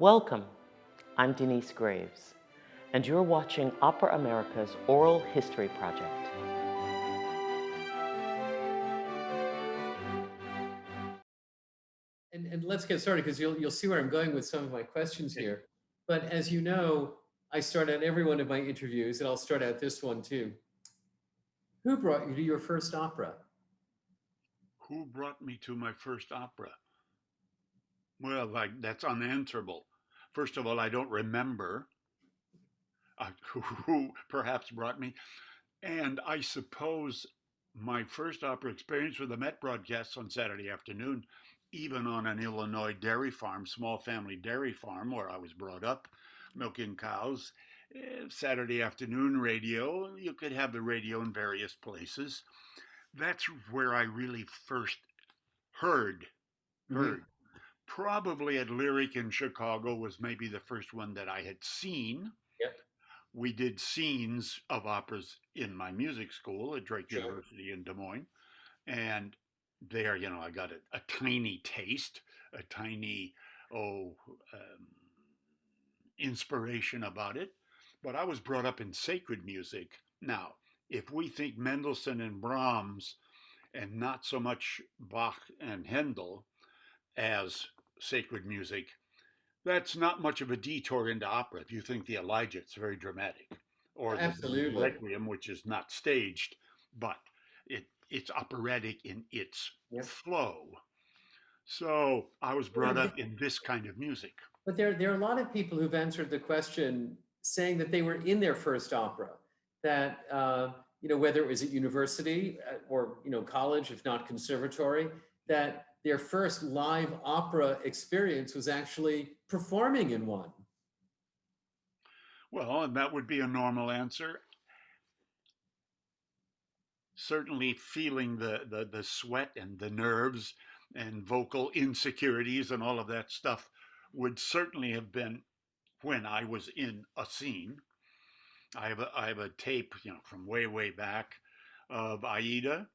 Welcome, I'm Denise Graves, and you're watching Opera America's Oral History Project. And let's get started because you'll see where I'm going with some of my questions here. But as you know, I start out every one of my interviews, and I'll start out this one too. Who brought you to your first opera? Who brought me to my first opera? Well, that's unanswerable. First of all, I don't remember who perhaps brought me. And I suppose my first opera experience with the Met broadcasts on Saturday afternoon, even on an Illinois dairy farm, small family dairy farm where I was brought up, milking cows. Saturday afternoon radio, you could have the radio in various places. That's where I really first heard. Mhm. Probably at Lyric in Chicago was maybe the first one that I had seen. Yep, We did scenes of operas in my music school at Drake sure. University in Des Moines. And there, I got a tiny taste, a tiny, oh, um, inspiration about it. But I was brought up in sacred music. Now, if we think Mendelssohn and Brahms and not so much Bach and Handel as sacred music, that's not much of a detour into opera. If you think the Elijah, it's very dramatic, or the Absolutely. Requiem, which is not staged, but it's operatic in its Yeah. flow. So I was You know, brought up in this kind of music. but there are a lot of people who've answered the question saying that they were in their first opera, that whether it was at university or college, if not conservatory, that their first live opera experience was actually performing in one. Well, and that would be a normal answer. Certainly feeling the sweat and the nerves and vocal insecurities and all of that stuff would certainly have been when I was in a scene. I have a tape, from way back of Aida,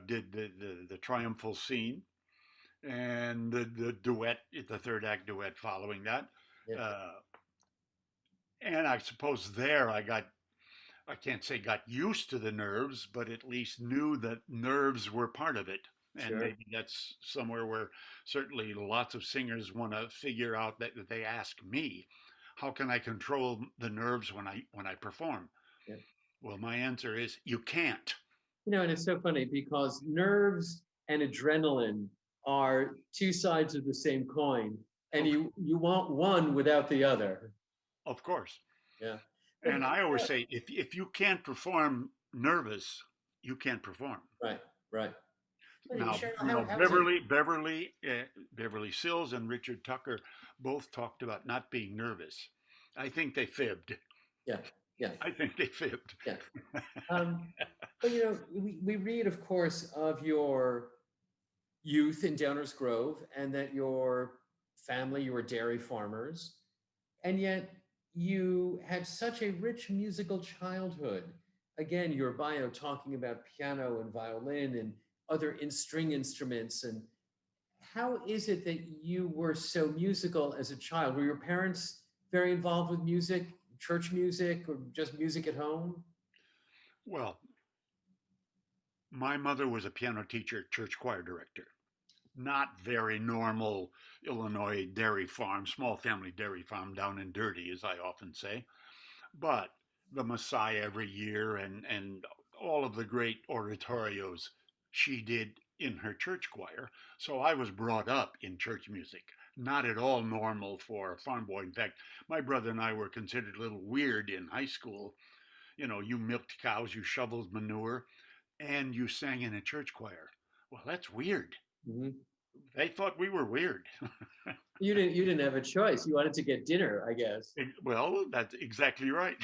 did the triumphal scene and the duet, the third act duet following that. Yeah, Uh, and I suppose there I can't say got used to the nerves, but at least knew that nerves were part of it. And sure. maybe that's somewhere where certainly lots of singers want to figure out that they ask me, how can I control the nerves when I perform? Yeah. Well, my answer is you can't. And it's so funny because nerves and adrenaline are two sides of the same coin, and Of, you want one without the other. of course. Yeah. But And I always say if you can't perform nervous, you can't perform. right, right. But Now, Cheryl, how is it? Beverly Sills and Richard Tucker both talked about not being nervous. I think they fibbed. Yeah, yeah, I think they fibbed. yeah. Um, but we read, of course, of your youth in Downers Grove and that your family, you were dairy farmers, and yet you had such a rich musical childhood. Again, your bio talking about piano and violin and other string instruments. And how is it that you were so musical as a child? Were your parents very involved with music, church music, or just music at home? Well, my mother was a piano teacher, church choir director. Not very normal Illinois dairy farm, small family dairy farm down and dirty, as I often say. But the Messiah every year and all of the great oratorios she did in her church choir. So I was brought up in church music. Not at all normal for a farm boy. In fact, my brother and I were considered a little weird in high school. You milked cows, you shoveled manure, and you sang in a church choir. Well, that's weird. Mhm. They thought we were weird. You didn't have a choice. You wanted to get dinner, I guess. Well, that's exactly right.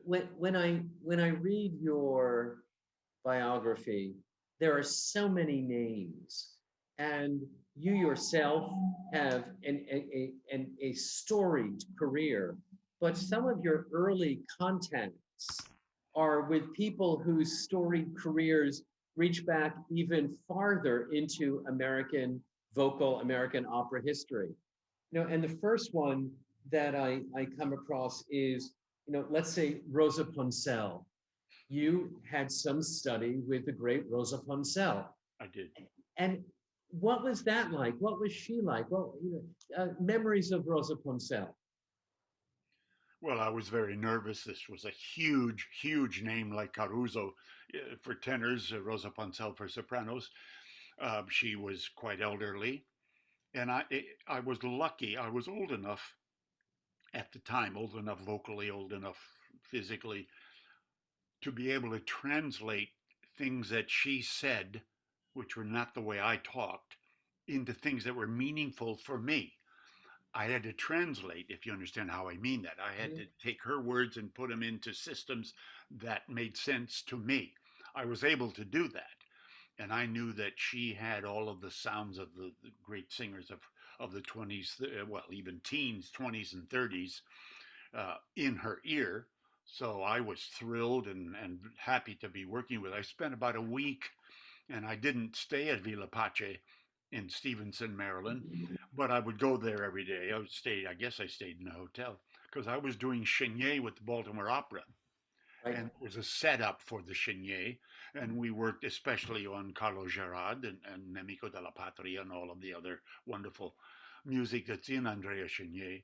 When I read your biography, there are so many names, and you yourself have a storied career. But some of your early contacts are with people whose storied careers reach back even farther into American vocal American opera history. And the first one that I come across is, let's say Rosa Ponselle. You had some study with the great Rosa Ponselle. I did. And what was that like? What was she like? Well, memories of Rosa Ponselle. Well, I was very nervous. This was a huge, huge name like Caruso for tenors, Rosa Ponselle for sopranos. She was quite elderly, and I was lucky. I was old enough at the time, old enough vocally, old enough physically, to be able to translate things that she said, which were not the way I talked, into things that were meaningful for me. I had to translate, if you understand how I mean that. I had to take her words and put them into systems that made sense to me. I was able to do that. And I knew that she had all of the sounds of the great singers of the 20s, well, even teens, 20s and 30s in her ear. So I was thrilled and happy to be working with her. I spent about a week, and I didn't stay at Villa Pace in Stevenson, Maryland, but I would go there every day. I guess I stayed in a hotel because I was doing Chenier with the Baltimore Opera. Right. And it was a setup for the Chenier. And we worked especially on Carlo Gerard and Nemico della Patria and all of the other wonderful music that's in Andrea Chenier.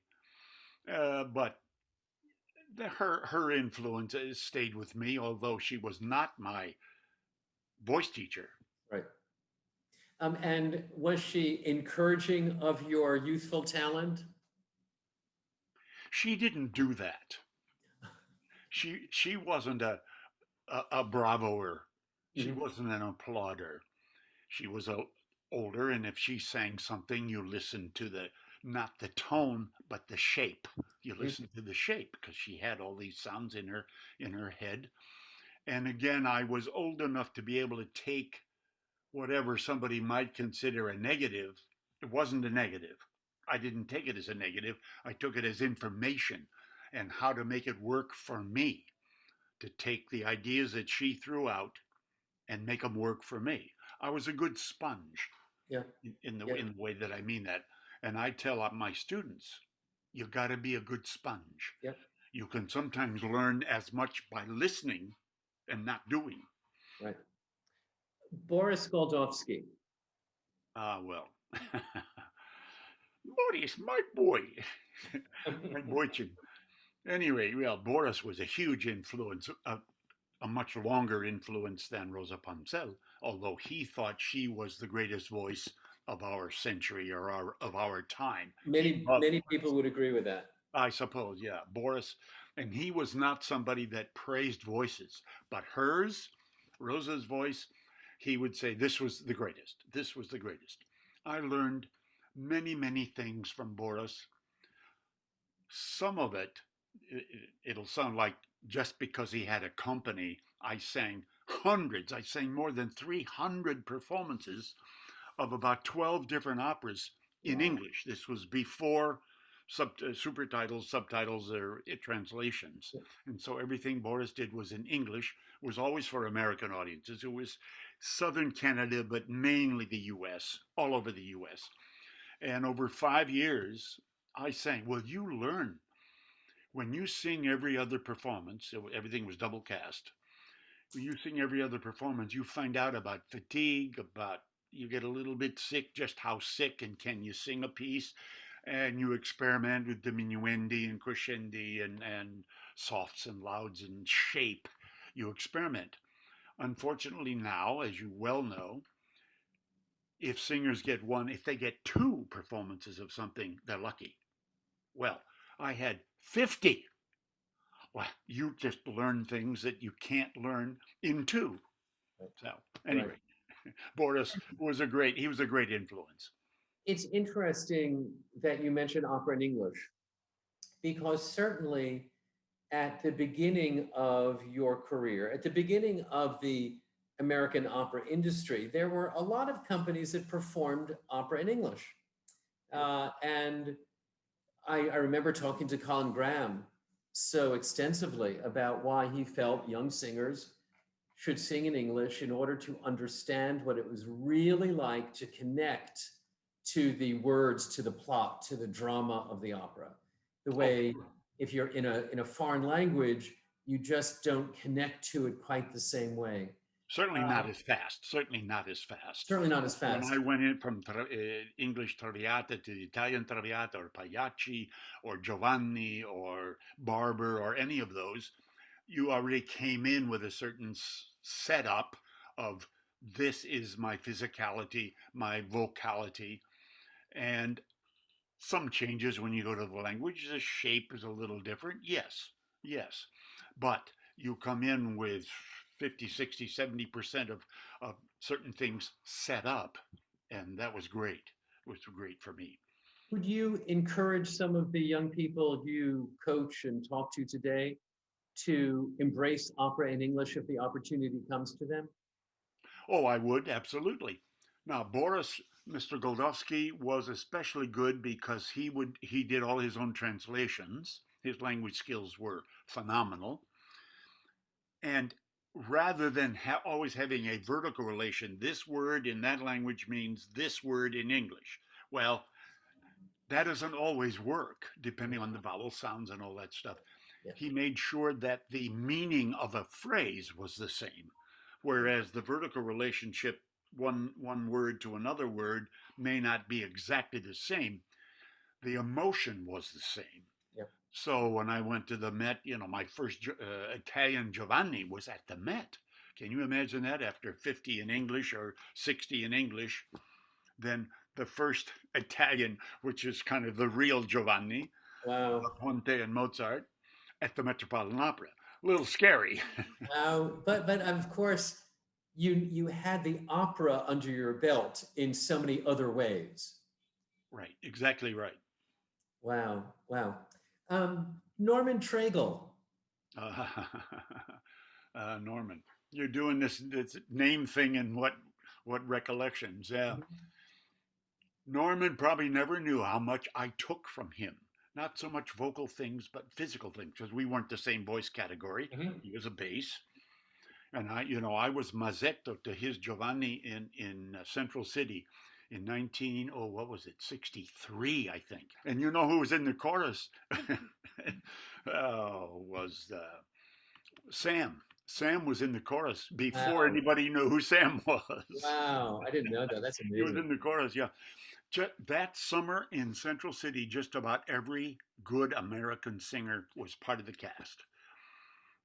But her influence stayed with me, although she was not my voice teacher. Right. And was she encouraging of your youthful talent? She didn't do that. She wasn't a bravoer. She wasn't an applauder. She was older, and if she sang something, you listened to not the tone, but the shape. You listened to the shape because she had all these sounds in her head. And again, I was old enough to be able to take whatever somebody might consider a negative. It wasn't a negative. I didn't take it as a negative. I took it as information and how to make it work for me, to take the ideas that she threw out and make them work for me. I was a good sponge in the way that I mean that. And I tell my students, you got to be a good sponge. Yep. You can sometimes learn as much by listening and not doing. Right. Boris Goldovsky. Well, Boris, my boy, my boychin. Anyway, well, Boris was a huge influence, a much longer influence than Rosa Ponselle, although he thought she was the greatest voice of our century or of our time. Many people would agree with that. I suppose, yeah. Boris, and he was not somebody that praised voices, but hers, Rosa's voice, he would say, this was the greatest. This was the greatest. I learned many, many things from Boris. Some of it'll sound like just because he had a company, I sang hundreds. I sang more than 300 performances of about 12 different operas in English. This was before supertitles, subtitles, or translations. And so everything Boris did was in English, was always for American audiences. It was Southern Canada, but mainly the US, all over the US. And over 5 years, I sang, well, you learn. When you sing every other performance, everything was double cast. When you sing every other performance, you find out about fatigue, you get a little bit sick, just how sick, and can you sing a piece? And you experiment with diminuendi and crescendi and softs and louds and shape. You experiment. Unfortunately now, as you well know, if singers if they get 2 performances of something, they're lucky. Well, I had 50. Well, you just learn things that you can't learn in 2. So anyway, Boris was a great influence. It's interesting that you mentioned opera in English, because certainly at the beginning of your career, at the beginning of the American opera industry, there were a lot of companies that performed opera in English. And I remember talking to Colin Graham so extensively about why he felt young singers should sing in English in order to understand what it was really like to connect to the words, to the plot, to the drama of the opera. The way if you're in a foreign language, you just don't connect to it quite the same way. Certainly not as fast. Certainly not as fast. Certainly not as When fast. I went in from English Traviata to Italian Traviata or Pagliacci or Giovanni or Barber or any of those, you already came in with a certain setup of this is my physicality, my vocality, and some changes when you go to the language. The shape is a little different. Yes, yes. But you come in with 50, 60, 70% of certain things set up. And that was great. It was great for me. Would you encourage some of the young people you coach and talk to today to embrace opera in English if the opportunity comes to them? Oh, I would, absolutely. Now, Boris, Mr. Goldovsky was especially good because he did all his own translations. His language skills were phenomenal. And rather than always having a vertical relation, this word in that language means this word in English. Well, that doesn't always work depending on the vowel sounds and all that stuff. Yeah. He made sure that the meaning of a phrase was the same, whereas the vertical relationship, one word to another word, may not be exactly the same. The emotion was the same. Yep. So when I went to the Met, my first Italian Giovanni was at the Met. Can you imagine that? After 50 in English or 60 in English, then the first Italian, which is kind of the real Giovanni, Wow. Ponte and Mozart, at the Metropolitan Opera. A little scary. Wow. But of course, you had the opera under your belt in so many other ways. Right, exactly right. Wow. Wow. Norman Treigle. Norman, you're doing this name thing and what recollections? Yeah. Mhm. Norman probably never knew how much I took from him. Not so much vocal things, but physical things, because we weren't the same voice category. Mhm. He was a bass, and I was mazzetto to his Giovanni in Central City in 63, I think. And you know who was in the chorus? Was Sam. Sam was in the chorus before Wow. anybody knew who Sam was. Wow. I didn't know that. That's He was amazing. in the chorus, yeah. That summer in Central City, just about every good American singer was part of the cast,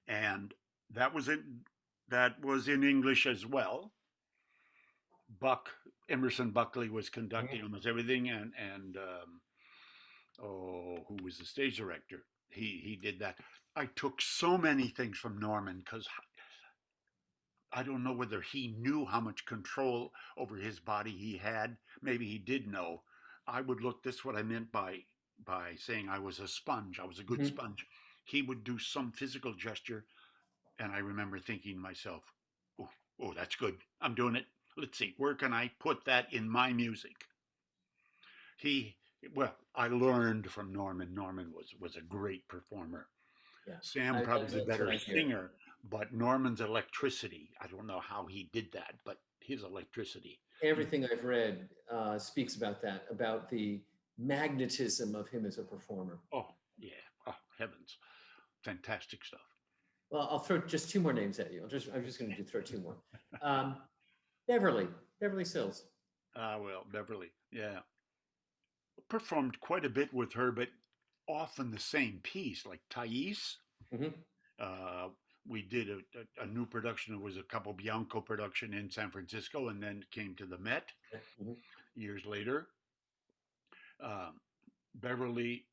and that was in English as well. Emerson Buckley was conducting almost everything, and who was the stage director? He did that. I took so many things from Norman because I don't know whether he knew how much control over his body he had. Maybe he did know. I would look, this is what I meant by saying I was a sponge. I was a good Mhm. sponge. He would do some physical gesture, and I remember thinking to myself, oh, that's good. I'm doing it. Let's see, where can I put that in my music? I learned from Norman. Norman was a great performer. Yeah. Sam probably a That's what better I hear. singer, but Norman's electricity, I don't know how he did that, but his electricity. Everything I've read speaks about that, about the magnetism of him as a performer. Oh, yeah. Oh, heavens. Fantastic stuff. Well, I'll throw just two more names at you. I'm just going to throw two more. Beverly Sills. Well, Beverly, yeah. Performed quite a bit with her, but often the same piece, like Thais. Mhm. We did a new production. It was a Capobianco production in San Francisco, and then came to the Met Mhm. years later. Beverly,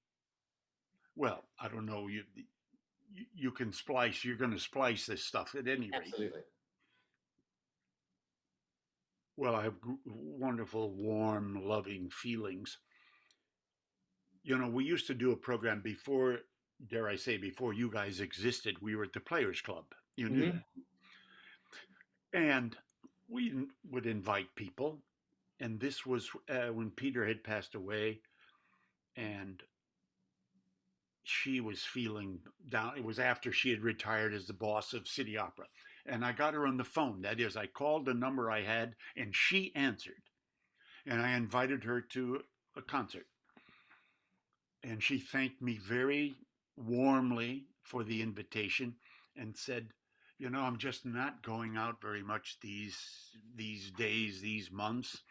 well, I don't know. You can splice. You're going to splice this stuff at any rate. Absolutely. Well, I have wonderful, warm, loving feelings. We used to do a program before, dare I say, before you guys existed. We were at the Players Club. You knew that. And we would invite people. And this was when Peter had passed away, and she was feeling down. It was after she had retired as the boss of City Opera. And I got her on the phone. That is, I called the number I had, and she answered. and I invited her to a concert. And she thanked me very warmly for the invitation and said, you know, I'm just not going out very much these days, these months.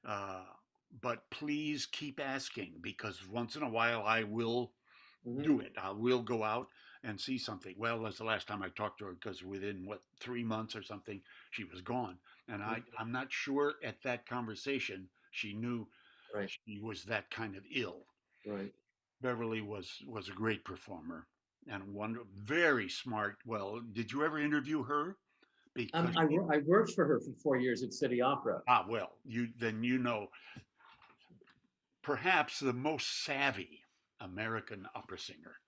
Uh, but please keep asking, because once in a while I will do it. I will go out and see something. Well, that's the last time I talked to her, because within 3 months or something, she was gone. And I'm not sure at that conversation she knew Right. she was that kind of ill. Right. Beverly was a great performer and very smart. Well, did you ever interview her? Because I worked for her for 4 years at City Opera. well, you know, perhaps the most savvy American opera singer.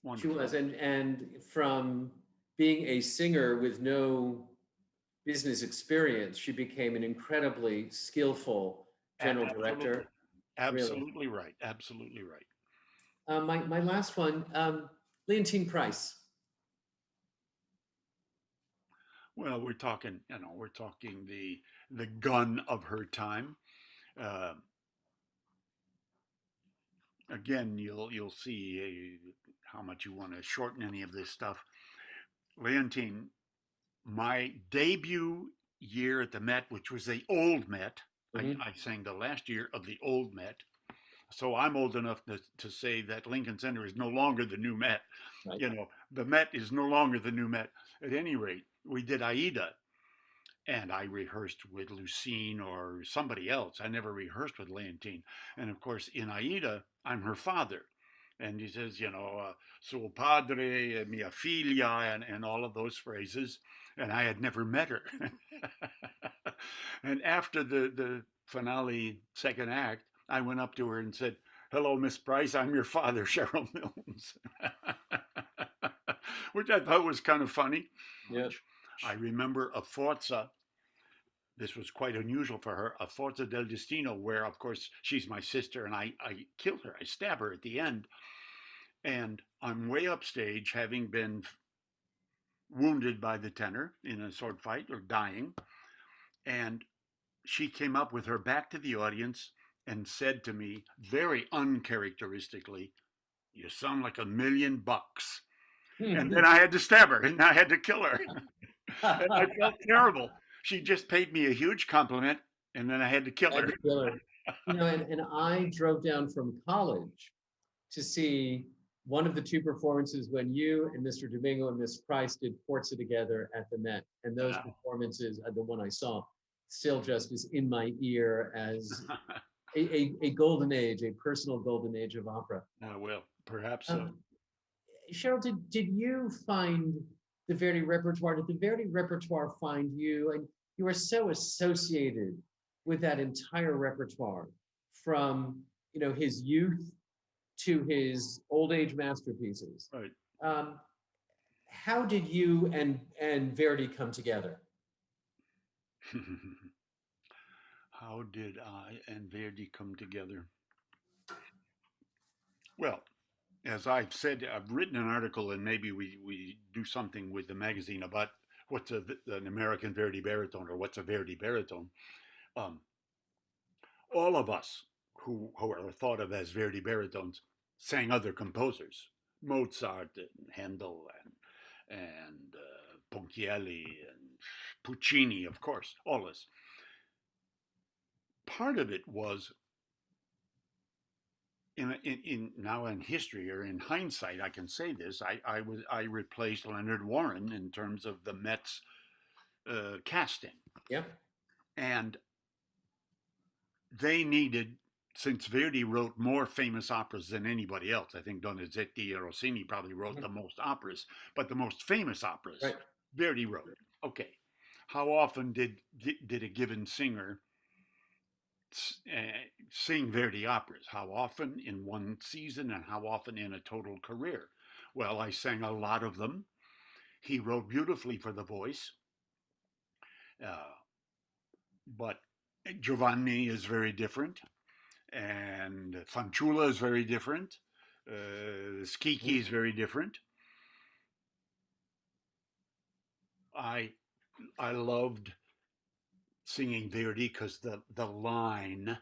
Wonderful. She was, and from being a singer with no business experience, she became an incredibly skillful general director. Absolutely right. Absolutely right. My last one, Leontyne Price. Well, we're talking the gun of her time. Again, you'll see how much you want to shorten any of this stuff. Leontyne, my debut year at the Met, which was the old Met, I sang the last year of the old Met. So I'm old enough to say that Lincoln Center is no longer the new Met. Right. You know, the Met is no longer the new Met. At any rate, we did Aida, and I rehearsed with Lucine or somebody else. I never rehearsed with Leontyne. And of course, in Aida, I'm her father. And he says, you know, suo padre, mia figlia, and all of those phrases. And I had never met her. And after the finale second act, I went up to her and said, hello, Miss Price, I'm your father, Sherrill Milnes. Which I thought was kind of funny. Yes. I remember a forza. This was quite unusual for her, a Forza del Destino, where, of course, she's my sister, and I killed her. I stab her at the end. And I'm way upstage, having been wounded by the tenor in a sword fight, or dying. And she came up with her back to the audience and said to me, very uncharacteristically, you sound like $1,000,000. And then I had to stab her, and I had to kill her. And I felt terrible. She just paid me a huge compliment, and then I had to kill her. You know, and I drove down from college to see one of the two performances when you and Mr. Domingo and Miss Price did Forza together at the Met. And those performances, the one I saw, still just is in my ear as a golden age, a personal golden age of opera. Well, perhaps so. Sherrill, did you find the Verdi repertoire? Did the Verdi repertoire find you? And you are so associated with that entire repertoire, from, you know, his youth to his old age masterpieces. Right. How did you and Verdi come together? How did I and Verdi come together? Well, as I've said, I've written an article, and maybe we do something with the magazine about what's an American Verdi baritone, or what's a Verdi baritone. All of us who are thought of as Verdi baritones sang other composers, Mozart and Handel and Ponchielli and Puccini, of course, all this. Part of it was now in history, or in hindsight, I can say this. I replaced Leonard Warren in terms of the Met's casting. Yep. And they needed, since Verdi wrote more famous operas than anybody else. I think Donizetti and Rossini probably wrote the most operas, but the most famous operas, right, Verdi wrote. Okay, how often did a given singer sing Verdi operas? How often in one season, and how often in a total career? Well, I sang a lot of them. He wrote beautifully for the voice, but Giovanni is very different, and Fanciulla is very different. Schicchi is very different. I loved singing Verdi because the line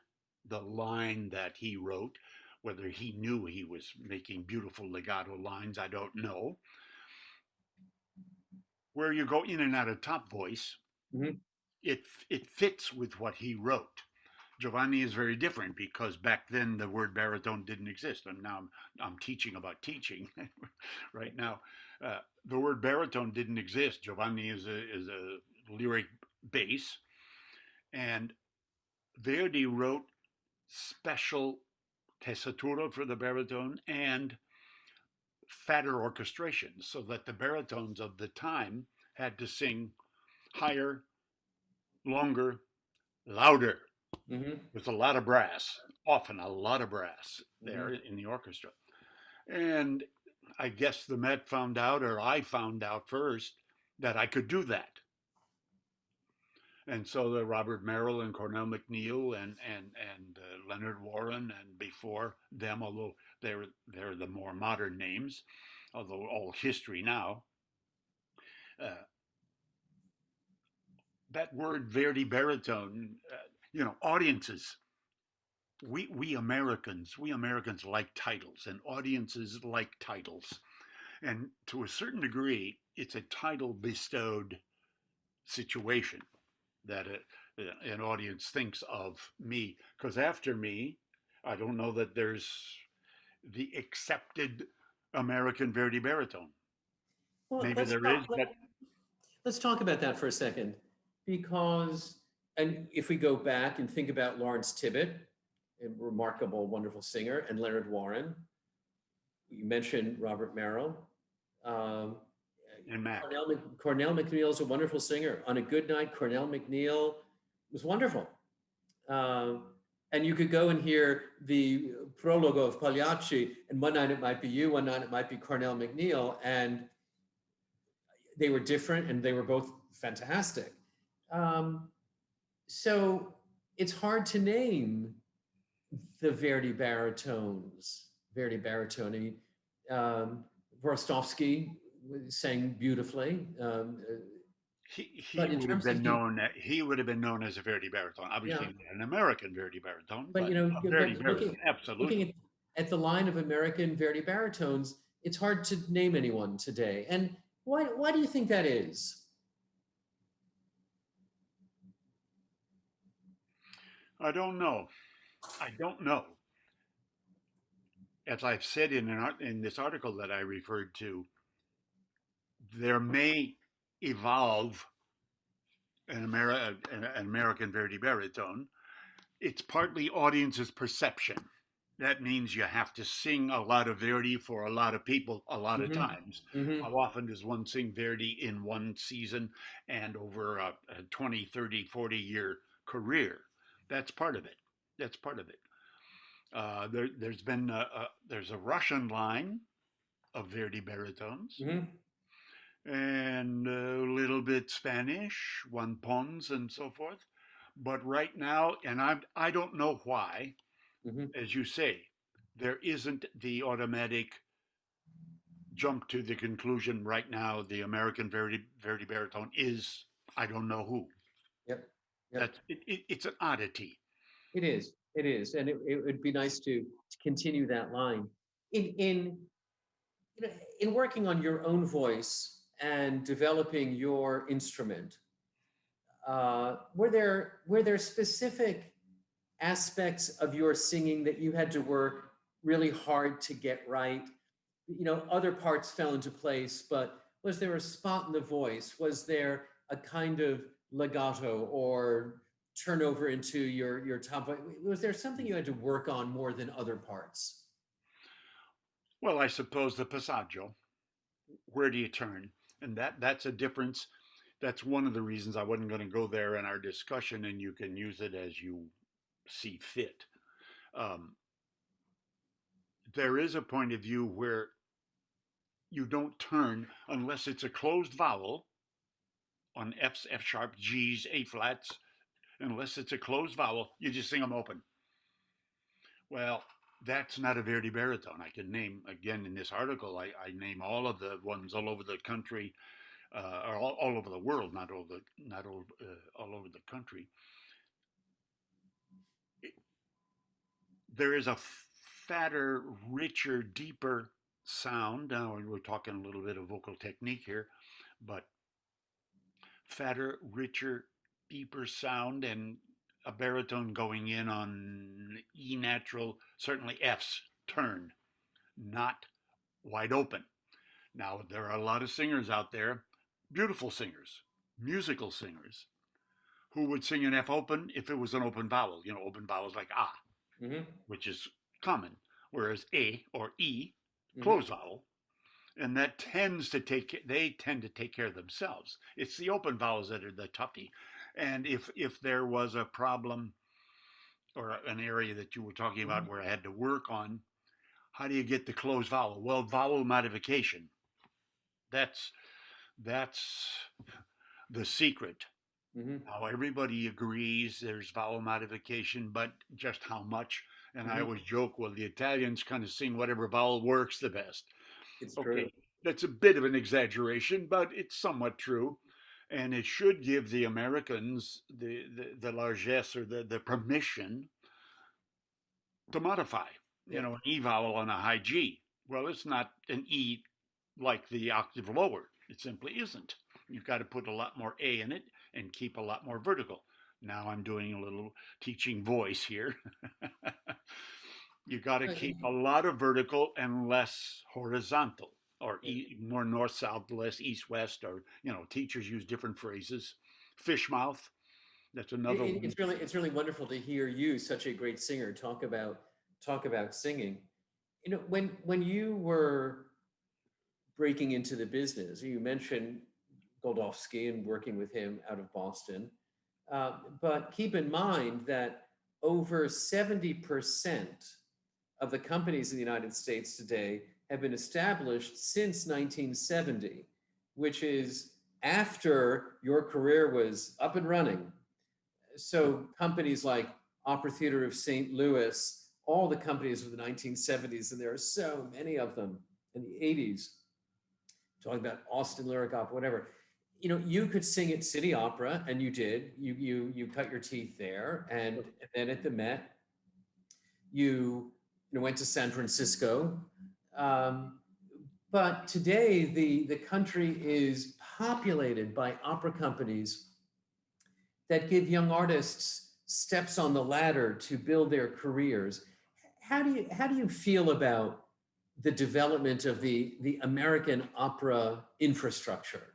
that he wrote, whether he knew he was making beautiful legato lines, I don't know. Where you go in and out of top voice, Mm-hmm. it fits with what he wrote. Giovanni is very different because back then the word baritone didn't exist, and now I'm teaching about teaching right now. The word baritone didn't exist. Giovanni is a lyric bass, and Verdi wrote special tessitura for the baritone and fatter orchestrations so that the baritones of the time had to sing higher, longer, louder, Mm-hmm. with a lot of brass, often a lot of brass there Mm-hmm. in the orchestra. And I guess the Met found out, or I found out first, that I could do that. And so the Robert Merrill and Cornell McNeil and Leonard Warren, and before them, although they're the more modern names, although all history now. Uh, that word Verdi baritone, audiences. We Americans like titles, and audiences like titles, and to a certain degree, it's a title bestowed situation that an audience thinks of me, because after me, I don't know that there's the accepted American Verdi baritone. Well, Maybe there is, but let's talk about that for a second, because, and if we go back and think about Lawrence Tibbett, a remarkable, wonderful singer, and Leonard Warren, you mentioned Robert Merrill. Um, and Mac. Cornell McNeil is a wonderful singer. On a good night, Cornell McNeil was wonderful. Um, and you could go and hear the prologue of Pagliacci, and one night it might be you, one night it might be Cornell McNeil, and they were different and they were both fantastic. Um, so it's hard to name the Verdi baritones. Verdi baritone. Rostovsky sang beautifully. He would have been known. He would have been known as a Verdi baritone. Obviously, Yeah. not an American Verdi baritone, But but you know, a Verdi baritone, looking absolutely. at the line of American Verdi baritones, it's hard to name anyone today. And why do you think that is? I don't know. I don't know. As I've said in this article that I referred to, there may evolve an American Verdi baritone. It's partly audience's perception. That means you have to sing a lot of Verdi for a lot of people a lot of Mm-hmm. times. Mm-hmm. How often does one sing Verdi in one season and over a 20, 30, 40-year career? That's part of it. That's part of it. There's a Russian line of Verdi baritones, Mm-hmm. and a little bit Spanish, Juan Pons and so forth. But right now, and I don't know why, Mm-hmm. as you say, there isn't the automatic jump to the conclusion right now. The American Verdi baritone is I don't know who. Yep. Yep. It's an oddity. It is. It is, and it would be nice to continue that line. In you know, in working on your own voice and developing your instrument, were there specific aspects of your singing that you had to work really hard to get right? You know, other parts fell into place, but was there a spot in the voice? Was there a kind of legato or turnover into your top voice? Was there something you had to work on more than other parts? Well, I suppose the passaggio. Where do you turn? And that's a difference. That's one of the reasons I wasn't going to go there in our discussion, and you can use it as you see fit. Um, there is a point of view where you don't turn unless it's a closed vowel on F's, F sharp, G's, A flats. Unless it's a closed vowel, you just sing them open. Well, that's not a Verdi baritone. I can name, again, in this article, I name all of the ones all over the country. or all over the world, not all over the country. There is a fatter, richer, deeper sound. Now we're talking a little bit of vocal technique here, but fatter, richer, deeper sound, and a baritone going in on E natural, certainly F's turn, not wide open. Now, there are a lot of singers out there, beautiful singers, musical singers, who would sing an F open if it was an open vowel, open vowels like A, Mm-hmm. which is common, whereas A or E, Mm-hmm. closed vowel, and they tend to take care of themselves. It's the open vowels that are the toughie. And if there was a problem or an area that you were talking about where I had to work on, how do you get the closed vowel? Well, vowel modification. That's the secret. Mm-hmm. Now everybody agrees there's vowel modification, but just how much? And I always joke, well, the Italians kind of sing whatever vowel works the best. It's Okay, true. that's a bit of an exaggeration, but it's somewhat true. And it should give the Americans the largesse or the permission to modify, an E vowel on a high G. Well, it's not an E like the octave lower. It simply isn't. You've got to put a lot more A in it and keep a lot more vertical. Now I'm doing a little teaching voice here. You got to keep a lot of vertical and less horizontal, or more north south, less east west, or teachers use different phrases. Fish mouth, that's another one. It's really wonderful to hear you, such a great singer, talk about singing. When you were breaking into the business, you mentioned Goldovsky and working with him out of Boston. But keep in mind that over 70% of the companies in the United States today have been established since 1970, which is after your career was up and running. So companies like Opera Theater of St. Louis, all the companies of the 1970s, and there are so many of them in the 80s, talking about Austin Lyric Opera, whatever. You could sing at City Opera, and you did. You cut your teeth there, and then at the Met, you went to San Francisco. But today, the country is populated by opera companies that give young artists steps on the ladder to build their careers. How do you feel about the development of the American opera infrastructure?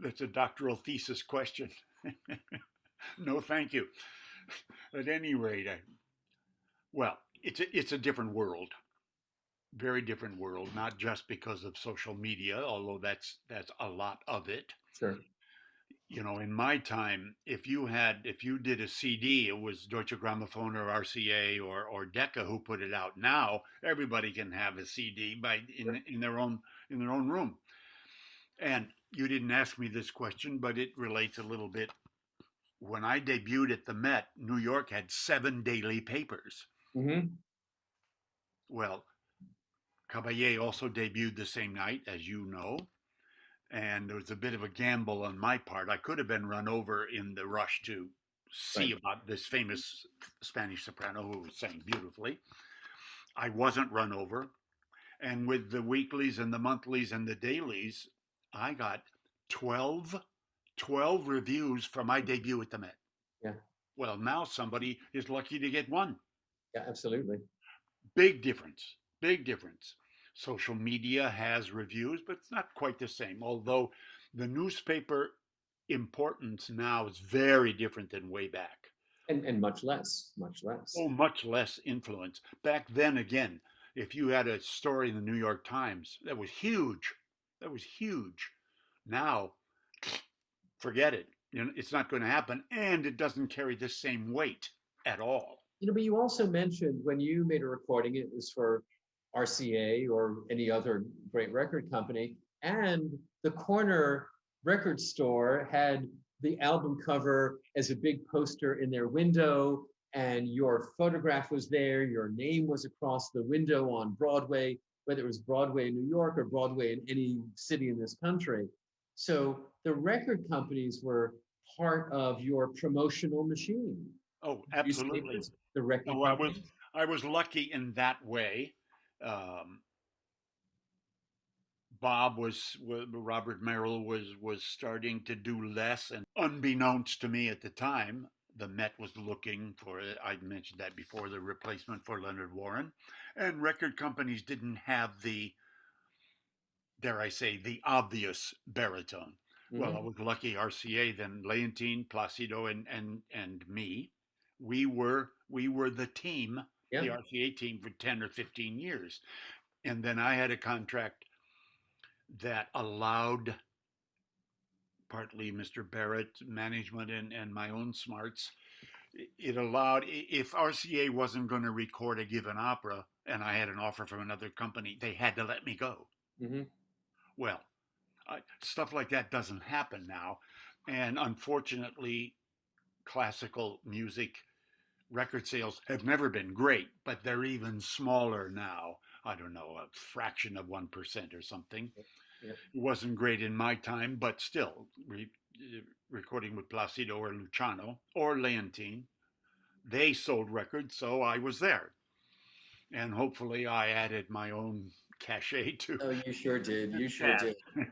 That's a doctoral thesis question. No, thank you. At any rate, well, it's a different world, very different world. Not just because of social media, although that's a lot of it. Sure. In my time, if you did a CD, it was Deutsche Grammophon or RCA or Decca who put it out. Now everybody can have a CD in their own room. And you didn't ask me this question, but it relates a little bit. When I debuted at the Met, New York had 7 daily papers. Mm-hmm. Well, Caballé also debuted the same night, as you know, and there was a bit of a gamble on my part. I could have been run over in the rush to see about this famous Spanish soprano who sang beautifully. I wasn't run over. And with the weeklies and the monthlies and the dailies, I got 12 reviews for my debut at the Met. Yeah. Well, now somebody is lucky to get one. Yeah, absolutely. Big difference. Big difference. Social media has reviews, but it's not quite the same. Although the newspaper importance now is very different than way back. And much less. Oh, much less influence. Back then, again, if you had a story in the New York Times, that was huge. Now, forget it. It's not going to happen, and it doesn't carry the same weight at all. But you also mentioned when you made a recording, it was for RCA or any other great record company, and the corner record store had the album cover as a big poster in their window, and your photograph was there, your name was across the window on Broadway. whether it was Broadway in New York or Broadway in any city in this country. So the record companies were part of your promotional machine. Oh, absolutely. Newspapers, the record No, companies. I was lucky in that way. Um, Robert Merrill was starting to do less, and unbeknownst to me at the time, the Met was looking for, I mentioned that before, the replacement for Leonard Warren, and record companies didn't have the, dare I say, the obvious baritone. Well, I Mhm. was lucky. RCA, then Leontyne, Placido, and me, we were the team, Yeah. the RCA team, for 10 or 15 years, and then I had a contract that allowed, partly Mr. Barrett management and my own smarts, it allowed, if RCA wasn't going to record a given opera and I had an offer from another company, they had to let me go. Hmm. Well, stuff like that doesn't happen now. And unfortunately, classical music record sales have never been great, but they're even smaller now. I don't know, a fraction of 1% or something. Yeah. It wasn't great in my time, but still, recording with Placido or Luciano or Leontyne, they sold records, so I was there. And hopefully I added my own cachet to Oh, you sure did. You sure that. did.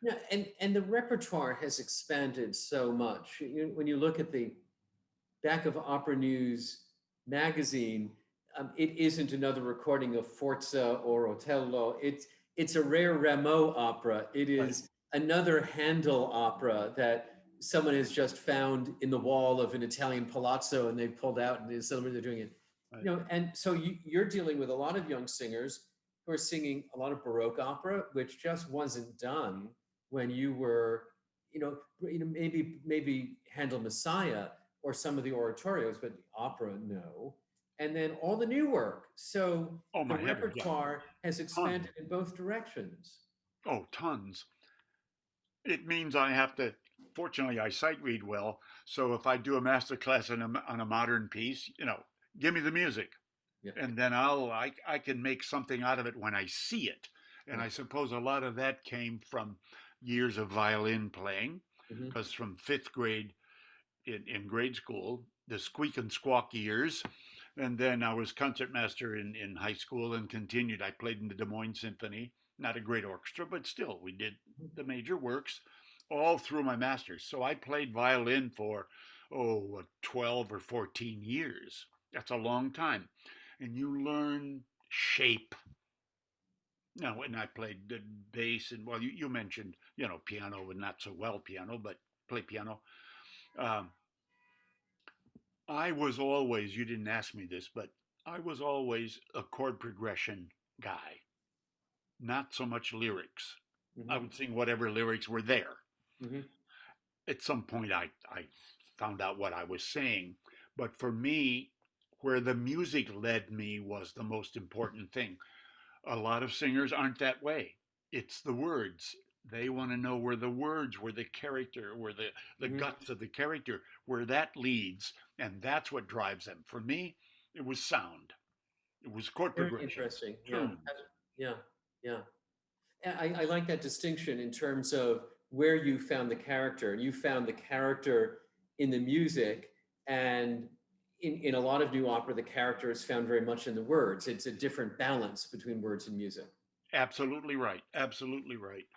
Yeah, and the repertoire has expanded so much. When you look at the back of Opera News magazine, it isn't another recording of Forza or Otello. It's a rare Rameau opera. It Right, is another Handel opera that someone has just found in the wall of an Italian palazzo, and they've pulled out, and they're doing it. right. And so you're dealing with a lot of young singers who are singing a lot of Baroque opera, which just wasn't done when you were, maybe Handel Messiah or some of the oratorios, but opera, no. And then all the new work. So Oh the my heavens, yeah, repertoire has tons. expanded in both directions. Oh, tons. It means I have to. Fortunately, I sight read well, so if I do a master class on a modern piece, give me the music, Yeah. and then I can make something out of it when I see it. And Yeah. I suppose a lot of that came from years of violin playing, Hmm. because from fifth grade in grade school, the squeak and squawk years, and then I was concertmaster in high school and continued. I played in the Des Moines Symphony, not a great orchestra, but still, we did the major works all through my master's. So I played violin for, 12 or 14 years. That's a long time. And you learn shape. Now, when I played the bass, and well, you mentioned, piano and not so well piano, but play piano. Um, I was always, you didn't ask me this, but I was always a chord progression guy, not so much lyrics. I Hmm. would sing whatever lyrics were there. Hmm. At some point, I found out what I was saying. But for me, where the music led me was the most important thing. A lot of singers aren't that way. It's the words. They want to know where the words, where the character, where the Hmm. guts of the character, where that leads. And that's what drives them. For me, it was sound. It was chord Very progressions, interesting. Yeah. tunes. Yeah. Yeah. And I like that distinction in terms of where you found the character. And you found the character in the music. And in a lot of new opera, the character is found very much in the words. It's a different balance between words and music. Absolutely right. Absolutely right.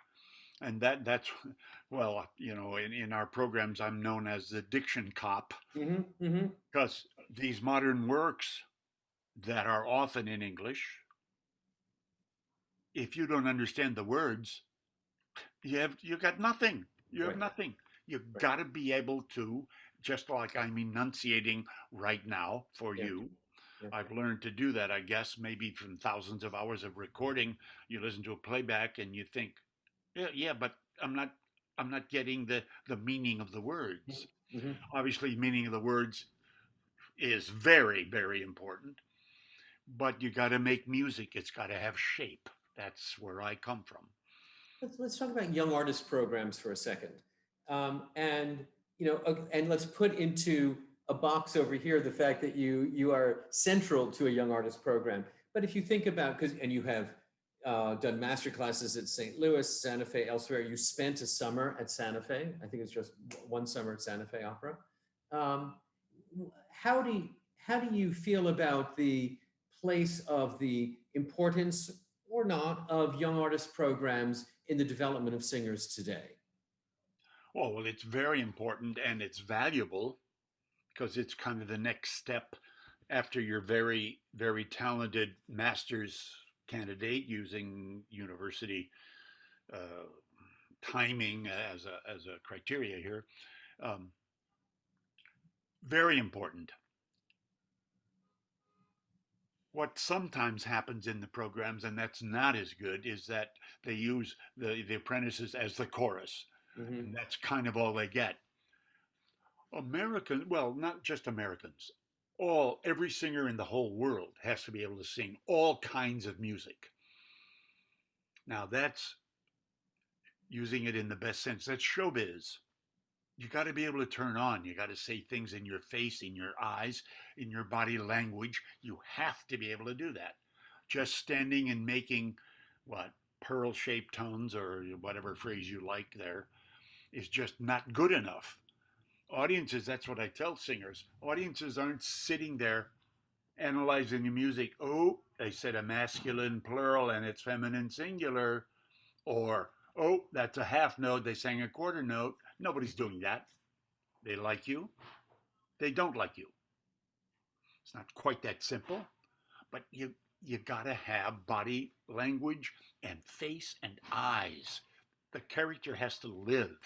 And that's, well, in our programs, I'm known as the diction cop, Hmm. Hmm. because these modern works that are often in English, if you don't understand the words, you got nothing. You have Right. nothing. You've Right. got to be able to, just like I'm enunciating right now for Yeah. you. Yeah. I've learned to do that, I guess, maybe from thousands of hours of recording. You listen to a playback and you think, yeah, but I'm not getting the meaning of the words. Hmm. Obviously, meaning of the words is very, very important, but you got to make music. It's got to have shape. That's where I come from. Let's talk about young artist programs for a second. And and let's put into a box over here the fact that you are central to a young artist program. But if you think about, and you have done master classes at St. Louis, Santa Fe, elsewhere, you spent a summer at Santa Fe. I think it's just one summer at Santa Fe Opera. Um, how do you feel about the place of the importance or not of young artist programs in the development of singers today? Oh, well, it's very important and it's valuable because it's kind of the next step after your very, very talented master's candidate using university timing as a criteria here. Um, very important. What sometimes happens in the programs, and that's not as good, is that they use the apprentices as the chorus. Mm-hmm. And that's kind of all they get. American, well, not just Americans, every singer in the whole world has to be able to sing all kinds of music. Now that's using it in the best sense. That's showbiz. You got to be able to turn on. You got to say things in your face, in your eyes, in your body language. You have to be able to do that. Just standing and making what, pearl-shaped tones or whatever phrase you like there is just not good enough. Audiences, that's what I tell singers. Audiences aren't sitting there analyzing the music. Oh, they said a masculine plural and it's feminine singular. Or, oh, that's a half note. They sang a quarter note. Nobody's doing that. They like you. They don't like you. It's not quite that simple, but you gotta have body language and face and eyes. The character has to live.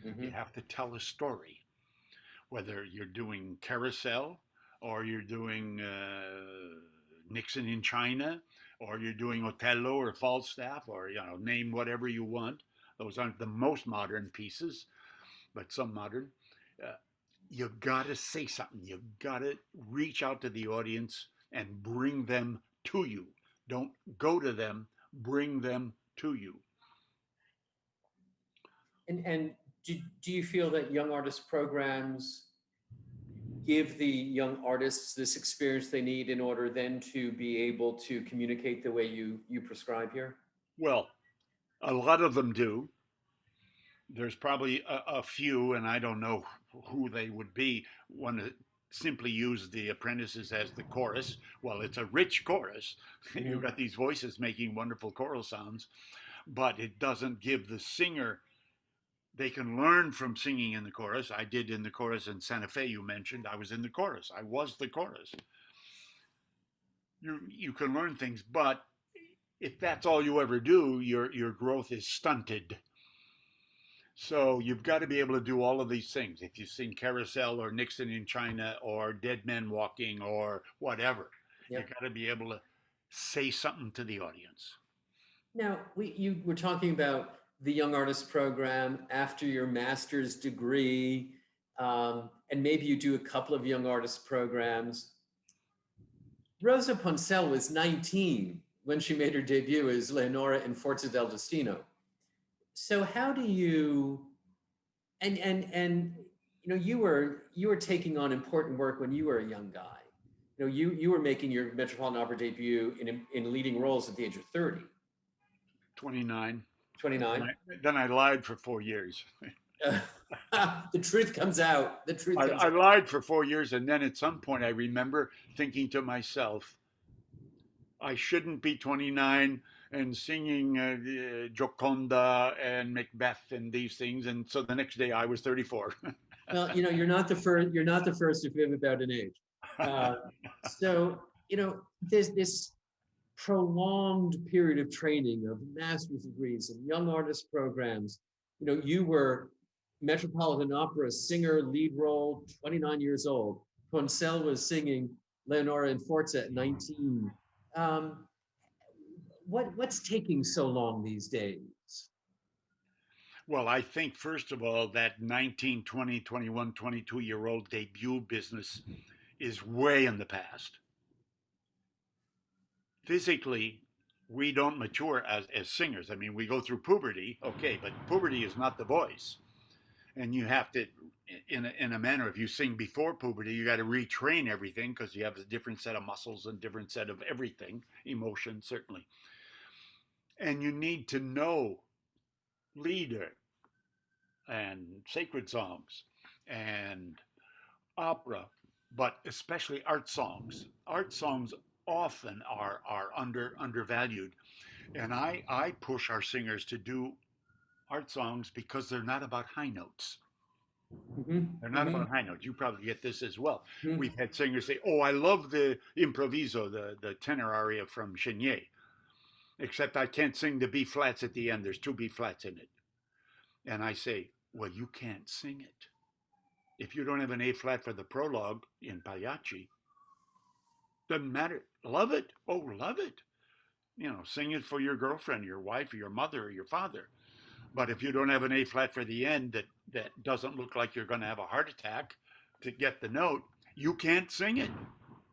Mm-hmm. You have to tell a story. Whether you're doing Carousel or you're doing Nixon in China or you're doing Otello or Falstaff or, name whatever you want. Those aren't the most modern pieces, but some modern. You gotta say something. You gotta reach out to the audience and bring them to you. Don't go to them, bring them to you. And do you feel that young artist programs give the young artists this experience they need in order then to be able to communicate the way you prescribe here? Well, a lot of them do. There's probably a few, and I don't know who they would be, want to simply use the apprentices as the chorus. Well, it's a rich chorus. Mm-hmm. You've got these voices making wonderful choral sounds, but it doesn't give the singer. They can learn from singing in the chorus. I did in the chorus in Santa Fe, you mentioned. I was in the chorus. I was the chorus. You can learn things, but if that's all you ever do, your growth is stunted. So you've got to be able to do all of these things. If you sing Carousel or Nixon in China or Dead Men Walking or whatever, Yep. You've got to be able to say something to the audience. Now, you were talking about the Young Artist Program after your master's degree, and maybe you do a couple of Young Artist Programs. Rosa Ponselle was 19 when she made her debut as Leonora in Forza del Destino. So how do you, and you were taking on important work when you were a young guy. You were making your Metropolitan Opera debut in leading roles at the age of 30. 29. 29. Then I lied for 4 years. The truth comes out. I lied for 4 years, and then at some point I remember thinking to myself, I shouldn't be 29 and singing Gioconda and Macbeth and these things. And so the next day I was 34. Well, you're not the first. You're not the first to fib about an age. So there's this prolonged period of training of master's degrees and young artist programs. You were Metropolitan Opera singer, lead role, 29 years old. Ponselle was singing Leonora in Forza at 19. What's taking so long these days? Well, I think, first of all, that 19, 20, 21, 22-year-old debut business is way in the past. Physically, we don't mature as singers. I mean, we go through puberty, okay, but puberty is not the voice. and you have to, in a manner, if you sing before puberty, you got to retrain everything because you have a different set of muscles and different set of everything, emotion certainly, and you need to know lieder and sacred songs and opera, but especially art songs. Art songs often are undervalued, and I push our singers to do art songs because they're not about high notes. They're not about high notes. You probably get this as well. We've had singers say, "Oh, I love the improviso, the tenor aria from Chenier, except I can't sing the B flats at the end. There's two B flats in it." And I say, "Well, you can't sing it. If you don't have an A flat for the prologue in Pagliacci, doesn't matter. Love it. Oh, love it. Sing it for your girlfriend, your wife, or your mother, or your father. But if you don't have an A flat for the end that doesn't look like you're going to have a heart attack to get the note, you can't sing it.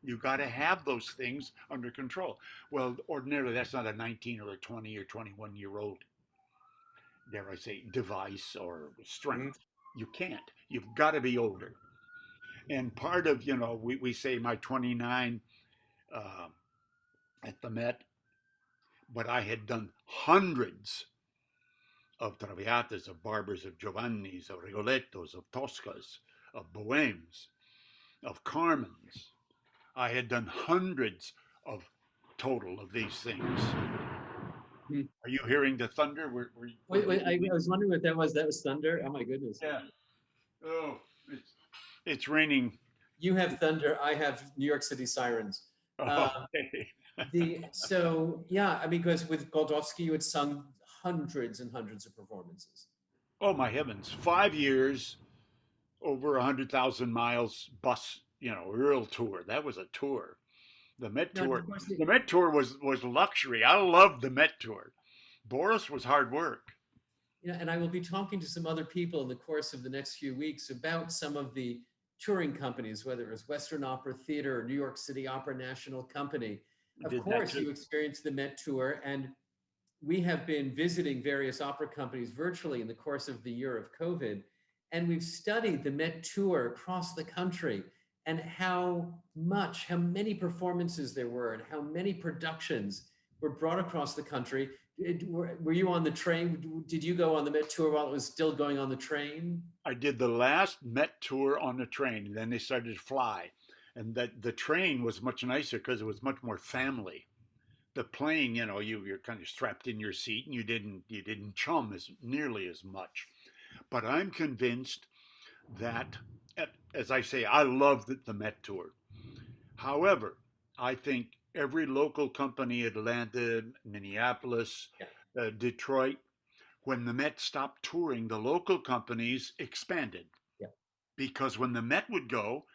You got to have those things under control." Well, ordinarily, that's not a 19 or a 20 or 21-year-old, dare I say, device or strength. You can't. You've got to be older. And part of, we say my 29 at the Met, but I had done hundreds of Traviatas, of Barbers, of Giovannis, of Rigolettos, of Toscas, of Bohemes, of Carmens. I had done hundreds of total of these things. Are you hearing the thunder? Wait, I was wondering what that was. That was thunder? Oh my goodness. Yeah. Oh, it's raining. You have thunder, I have New York City sirens. Okay. Because with Goldovsky, you had sung hundreds and hundreds of performances. Oh my heavens! 5 years, over 100,000 miles, bus, real tour. That was a tour. The Met tour. The Met tour was luxury. I loved the Met tour. Boris was hard work. And I will be talking to some other people in the course of the next few weeks about some of the touring companies, whether it was Western Opera Theater or New York City Opera National Company. Of course, you experienced the Met tour, and we have been visiting various opera companies virtually in the course of the year of COVID, and we've studied the Met tour across the country and how many performances there were and how many productions were brought across the country. Were you on the train? Did you go on the Met tour while it was still going on the train? I did the last Met tour on the train, and then they started to fly. And that the train was much nicer because it was much more family. The plane, you're kind of strapped in your seat, and you didn't chum nearly as much. But I'm convinced that, as I say, I loved the Met tour. However, I think every local company, Atlanta, Minneapolis, Detroit, when the Met stopped touring, the local companies expanded. Yeah. Because when the Met would go,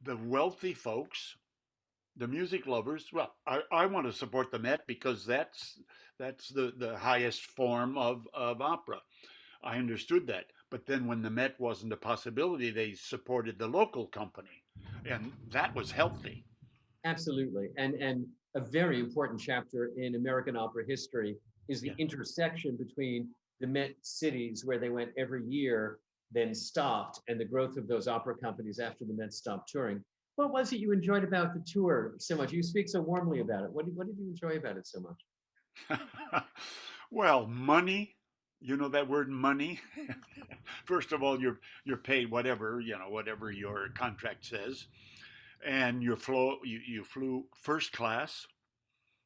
the wealthy folks, the music lovers, well, I want to support the Met because that's the highest form of opera. I understood that. But then when the Met wasn't a possibility, they supported the local company. And that was healthy. Absolutely. And a very important chapter in American opera history is the intersection between the Met cities, where they went every year, then stopped, and the growth of those opera companies after the Met stopped touring. What was it you enjoyed about the tour so much? You speak so warmly about it. What did you enjoy about it so much? Well, money. You know that word money? First of all, you're paid whatever your contract says. And you flew first class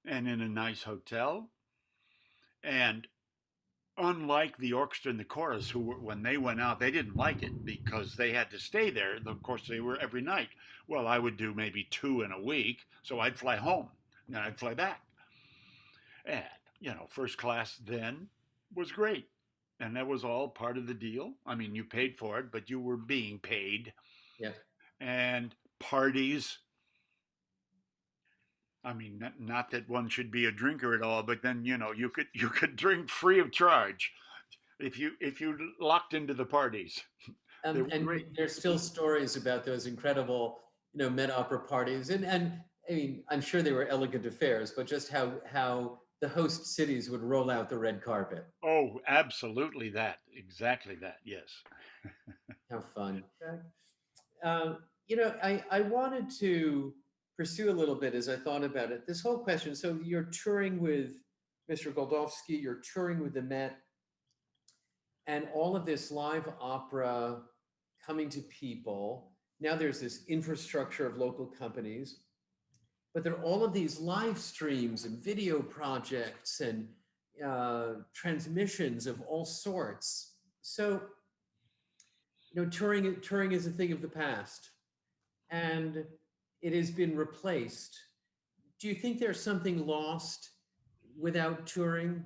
and in a nice hotel. And unlike the orchestra and the chorus, who when they went out, they didn't like it because they had to stay there. Of course, they were every night. Well, I would do maybe 2 in a week, so I'd fly home and I'd fly back. And first class then was great, and that was all part of the deal. I mean, you paid for it, but you were being paid. Yeah. And parties. I mean, not that one should be a drinker at all, but then you could drink free of charge if you locked into the parties. And there's still stories about those incredible Met opera parties, and I mean, I'm sure they were elegant affairs, but just how the host cities would roll out the red carpet. Oh, absolutely that, exactly that, yes. How fun. I wanted to pursue a little bit as I thought about it. This whole question. So you're touring with Mr. Goldovsky, you're touring with the Met, and all of this live opera coming to people. Now there's this infrastructure of local companies, but there are all of these live streams and video projects and transmissions of all sorts. So, touring is a thing of the past, and it has been replaced. Do you think there's something lost without touring?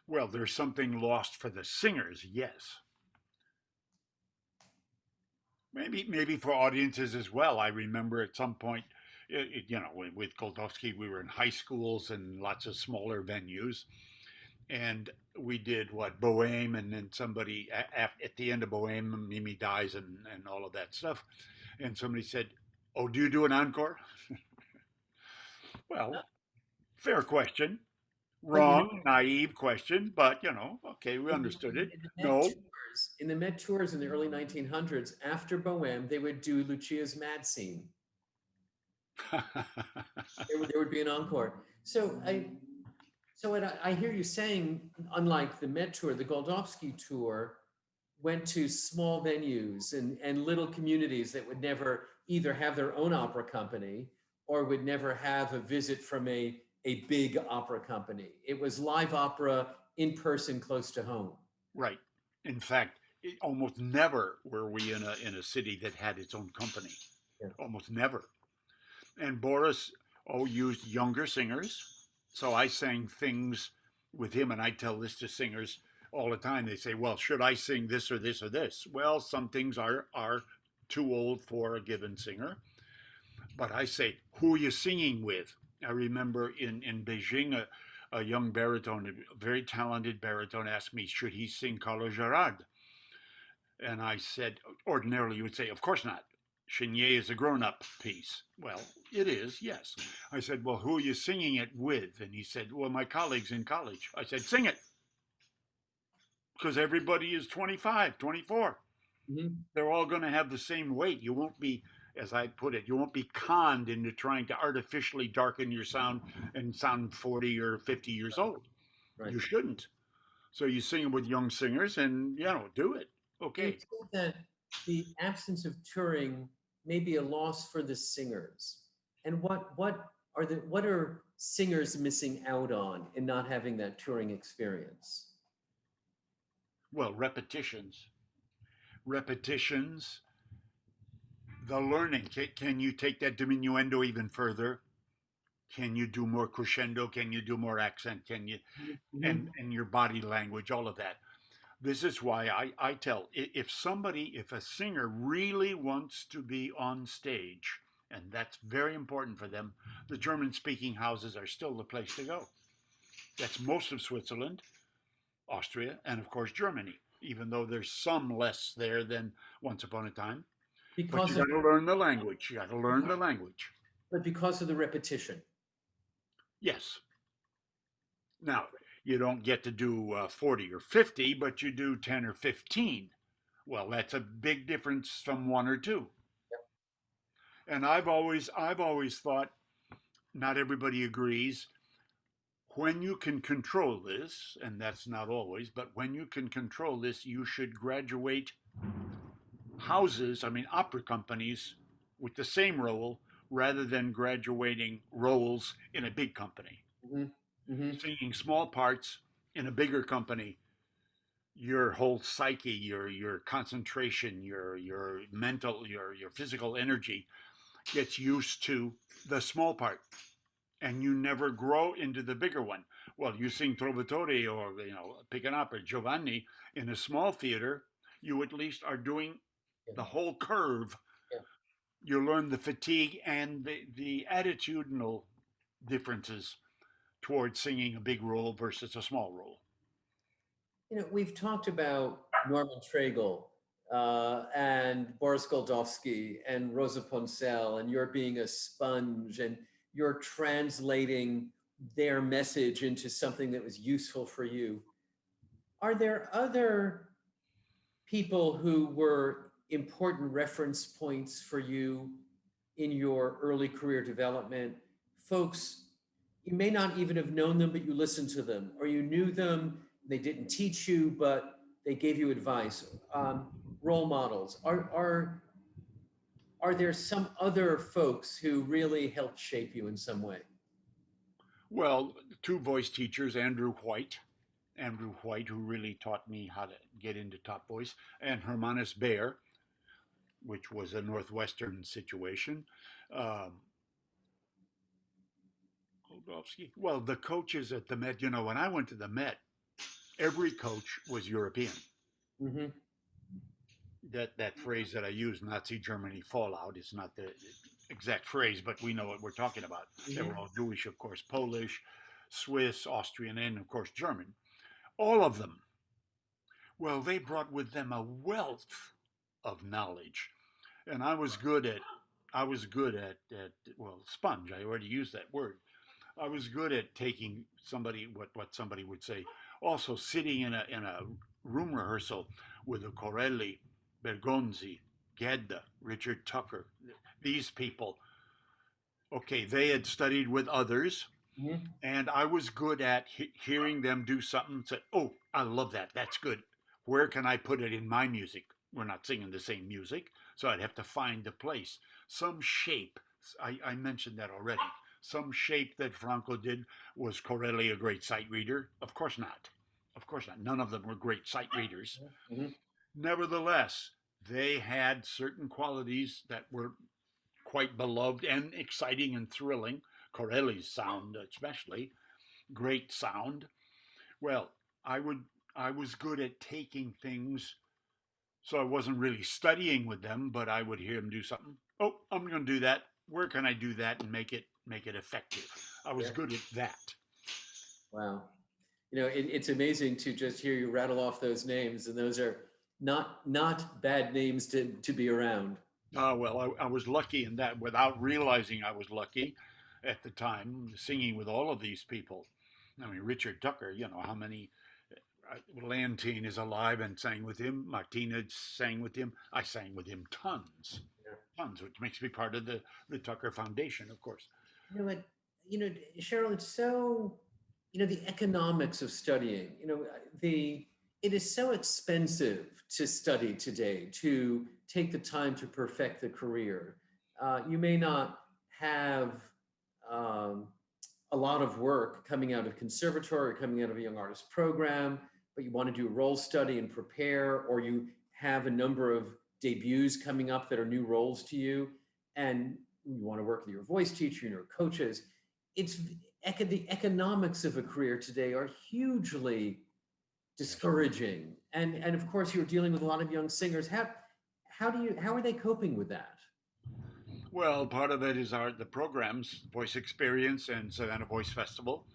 Well, there's something lost for the singers, yes. Maybe for audiences as well. I remember at some point, with Goldovsky, we were in high schools and lots of smaller venues, and we did what Bohème, and then somebody at the end of Bohème, Mimi dies, and all of that stuff, and somebody said, "Oh, do you do an encore?" Well, fair question. Wrong, naive question, but okay, we understood it. No. In the Met tours in the early 1900s, after Bohème, they would do Lucia's Mad Scene. there would be an encore. So what I hear you saying, unlike the Met tour, the Goldovsky tour went to small venues and little communities that would never either have their own opera company or would never have a visit from a big opera company. It was live opera in person, close to home. Right. In fact, almost never were we in a city that had its own company. Yeah. Almost never. And Boris used younger singers. So I sang things with him, and I tell this to singers all the time. They say, "Well, should I sing this or this or this?" Well, some things are too old for a given singer. But I say, "Who are you singing with?" I remember in Beijing, a young baritone, a very talented baritone, asked me, should he sing Carlo Gerard? And I said, ordinarily you would say, of course not. Chenier is a grown-up piece. Well, it is, yes. I said, well, who are you singing it with? And he said, well, my colleagues in college. I said, sing it. Because everybody is 25, 24. Mm-hmm. They're all going to have the same weight. You won't be, as I put it, you won't be conned into trying to artificially darken your sound and sound 40 or 50 years old. Right. You shouldn't. So you sing with young singers and, do it. Okay. Do you think that the absence of touring may be a loss for the singers? And what are singers missing out on in not having that touring experience? Well, repetitions, the learning. Can you take that diminuendo even further? Can you do more crescendo? Can you do more accent? Can you, and your body language, all of that. This is why I tell, if a singer really wants to be on stage, and that's very important for them, the German-speaking houses are still the place to go. That's most of Switzerland, Austria, and of course Germany, even though there's some less there than once upon a time. But you got to learn the language. You got to learn the language. But because of the repetition. Yes. Now, you don't get to do 40 or 50, but you do 10 or 15. Well, that's a big difference from 1 or 2. Yep. And I've always thought, not everybody agrees, when you can control this, and that's not always, but when you can control this, you should graduate opera companies with the same role rather than graduating roles in a big company. Mm-hmm. Mm-hmm. Singing small parts in a bigger company, your whole psyche, your concentration, your mental, your physical energy gets used to the small part, and you never grow into the bigger one. Well, you sing Trovatore or pick an opera, Giovanni, in a small theater, you at least are doing the whole curve. Yeah. You learn the fatigue and the attitudinal differences towards singing a big role versus a small role. We've talked about Norman Treigle and Boris Goldovsky and Rosa Ponselle, and you're being a sponge and you're translating their message into something that was useful for you. Are there other people who were important reference points for you in your early career development? Folks, you may not even have known them, but you listened to them, or you knew them, they didn't teach you, but they gave you advice. Role models. Are there some other folks who really helped shape you in some way? Well, two voice teachers, Andrew White, who really taught me how to get into top voice, and Hermanus Baer, which was a Northwestern situation. Um, Goldovsky. Well, the coaches at the Met, when I went to the Met, every coach was European. Mm-hmm. That phrase that I use, Nazi Germany fallout, is not the exact phrase, but we know what we're talking about. They were all Jewish, of course, Polish, Swiss, Austrian, and of course German. All of them. Well, they brought with them a wealth of knowledge, and I was good at well, sponge. I already used that word. I was good at taking somebody what somebody would say. Also, sitting in a room rehearsal with a Corelli, Bergonzi, Gedda, Richard Tucker, these people. Okay, they had studied with others, and I was good at hearing them do something and said, "Oh, I love that. That's good. Where can I put it in my music?" We're not singing the same music, so I'd have to find a place, some shape. I mentioned that already. Some shape that Franco did. Was Corelli a great sight reader? Of course not. Of course not. None of them were great sight readers. Mm-hmm. Nevertheless, they had certain qualities that were quite beloved and exciting and thrilling. Corelli's sound, especially, great sound. Well, I was good at taking things, so I wasn't really studying with them, but I would hear them do something. Oh, I'm going to do that. Where can I do that and make it effective? I was good at that. Wow. It's amazing to just hear you rattle off those names, and those are not bad names to be around. Well, I was lucky in that, without realizing I was lucky at the time, singing with all of these people. I mean, Richard Tucker, how many. Leontyne is alive and sang with him. Martina sang with him. I sang with him tons, which makes me part of the Tucker Foundation, of course. You know what? Sherrill, it's so, the economics of studying, it is so expensive to study today, to take the time to perfect the career. You may not have a lot of work coming out of conservatory or coming out of a young artist program, but you want to do a role study and prepare, or you have a number of debuts coming up that are new roles to you, and you want to work with your voice teacher and your coaches. The economics of a career today are hugely discouraging, and of course you're dealing with a lot of young singers. How are they coping with that? Well, part of it is the programs, VOICExperience and Savannah VOICE Festival.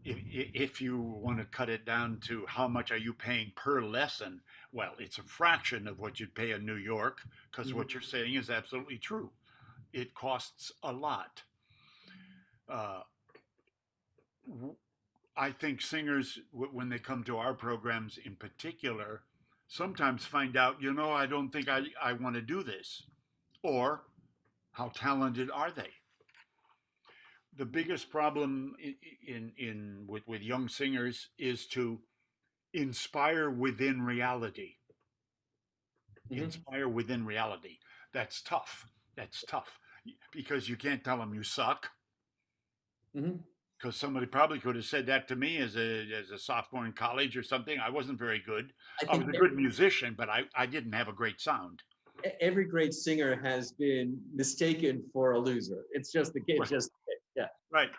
If you want to cut it down to how much are you paying per lesson, well, it's a fraction of what you'd pay in New York, because what you're saying is absolutely true. It costs a lot. I think singers, when they come to our programs in particular, sometimes find out, I don't think I want to do this. Or, how talented are they? The biggest problem with young singers is to inspire within reality. Inspire within reality. That's tough. Because you can't tell them you suck. Because somebody probably could have said that to me as a sophomore in college or something. I wasn't very good. I was a good musician, but I didn't have a great sound. Every great singer has been mistaken for a loser. It's just the kid, yeah. Right.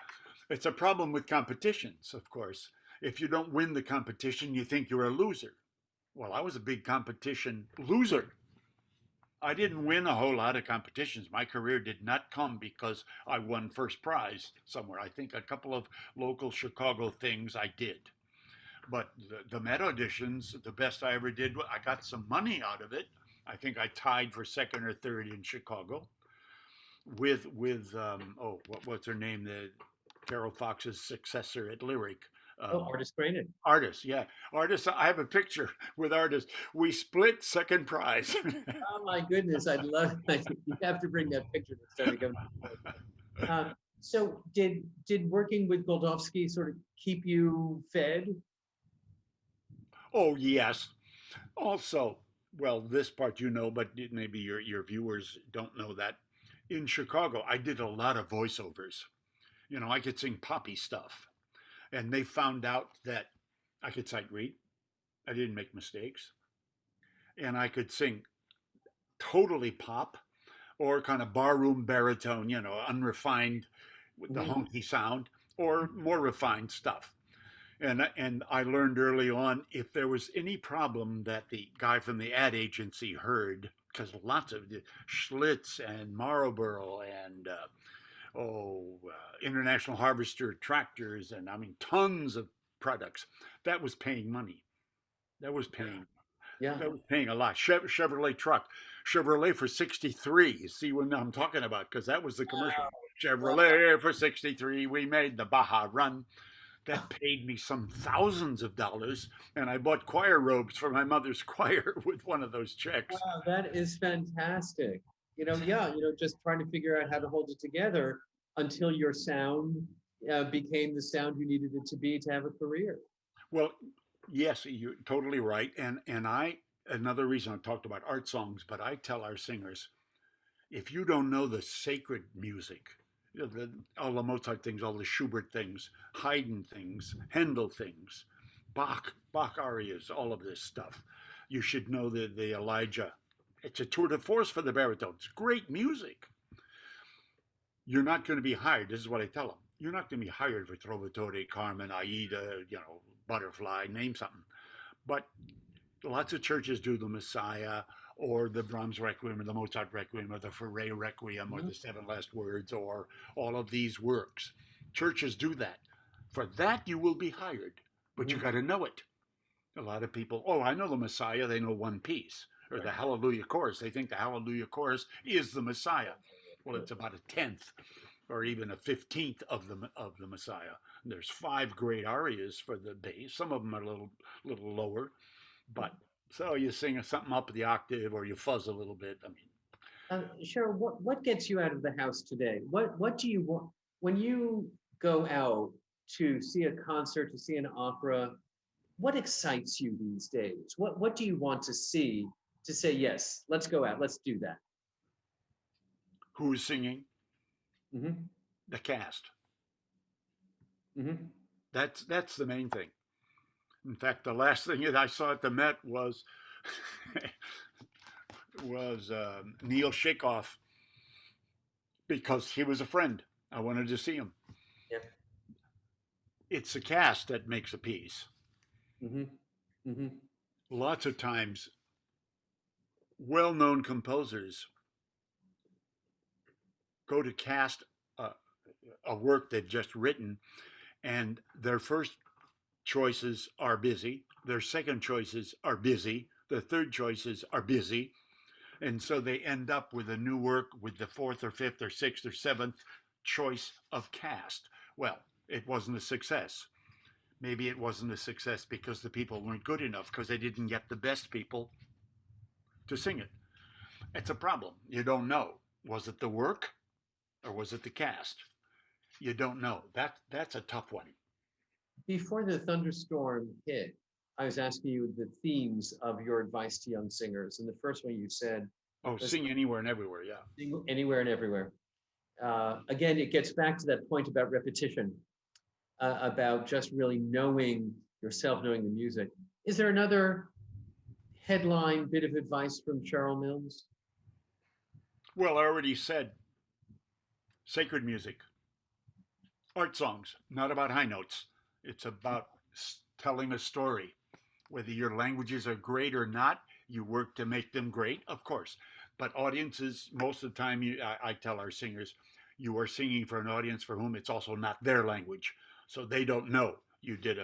It's a problem with competitions, of course. If you don't win the competition, you think you're a loser. Well, I was a big competition loser. I didn't win a whole lot of competitions. My career did not come because I won first prize somewhere. I think a couple of local Chicago things I did. But the Met auditions, the best I ever did, I got some money out of it. I think I tied for second or third in Chicago with what's her name, the Carol Fox's successor at Lyric, Oh, artist training. Artists, yeah. Artists, I have a picture with artists. We split second prize. Oh my goodness, I'd love. You have to bring that picture next time you come. So did working with Goldovsky sort of keep you fed? Oh, yes. Also, well, this part you know, but maybe your viewers don't know that. In Chicago, I did a lot of voiceovers. You know, I could sing poppy stuff. And they found out that I could sight read. I didn't make mistakes. And I could sing totally pop or kind of barroom baritone, you know, unrefined with the Mhm. honky sound, or more refined stuff. And I learned early on if there was any problem that the guy from the ad agency heard, because lots of the Schlitz and Marlboro and International Harvester tractors, and I mean tons of products, that was paying money. That was paying Yeah. that was paying a lot. Chevrolet truck, Chevrolet for 63. You see what I'm talking about? Because that was the commercial. Wow. Chevrolet for 63. We made the Baja Run. That paid me some thousands of dollars, and I bought choir robes for my mother's choir with one of those checks. Wow, that is fantastic. Yeah, just trying to figure out how to hold it together until your sound became the sound you needed it to be to have a career. Well, yes, you're totally right. And I another reason I talked about art songs, but I tell our singers, if you don't know the sacred music, you know, all the Mozart things, all the Schubert things, Haydn things, Handel things, Bach arias, all of this stuff, you should know the Elijah. It's a tour de force for the baritones. Great music. You're not going to be hired. This is what I tell them. You're not going to be hired for Trovatore, Carmen, Aida, you know, Butterfly, name something. But lots of churches do the Messiah or the Brahms Requiem or the Mozart Requiem or the Fauré Requiem or Mhm. the Seven Last Words or all of these works. Churches do that. For that, you will be hired, but you Mhm. got to know it. A lot of people, oh, I know the Messiah, they know one piece. Or the Right. Hallelujah Chorus, they think the Hallelujah Chorus is the Messiah. Well, it's about a tenth or even a 15th of the Messiah. And there's five great arias for the bass. Some of them are a little lower, but so you sing something up the octave or you fuzz a little bit. I mean, Cheryl, what gets you out of the house today? What do you want when you go out to see a concert, to see an opera? What excites you these days? What do you want to see to say yes? Let's go out. Let's do that. who's singing? Hmm. The cast. Hmm. That's the main thing. In fact, the last thing that I saw at the Met was was Neil Shakeoff because he was a friend. I wanted to see him. Yeah. It's the cast that makes a piece. Hmm. Hmm. Lots of times, well-known composers go to cast a, a work they've just written, and their first choices are busy, their second choices are busy, their third choices are busy, and so they end up with a new work with the fourth or fifth or sixth or seventh choice of cast. Well, it wasn't a success. Maybe it wasn't a success because the people weren't good enough because they didn't get the best people to sing it. It's a problem. You don't know. Was it the work or was it the cast? You don't know. That's a tough one. Before the thunderstorm hit, I was asking you the themes of your advice to young singers, and the first one you said Oh, was sing anywhere and everywhere. Yeah. sing anywhere and everywhere. Again, it gets back to that point about repetition, about just really knowing yourself, knowing the music. Is there another headline bit of advice from Sherrill Milnes? Well, I already said sacred music, art songs, not about high notes. It's about telling a story. Whether your languages are great or not, you work to make them great, of course. But audiences, most of the time, I tell our singers, you are singing for an audience for whom it's also not their language. So they don't know you did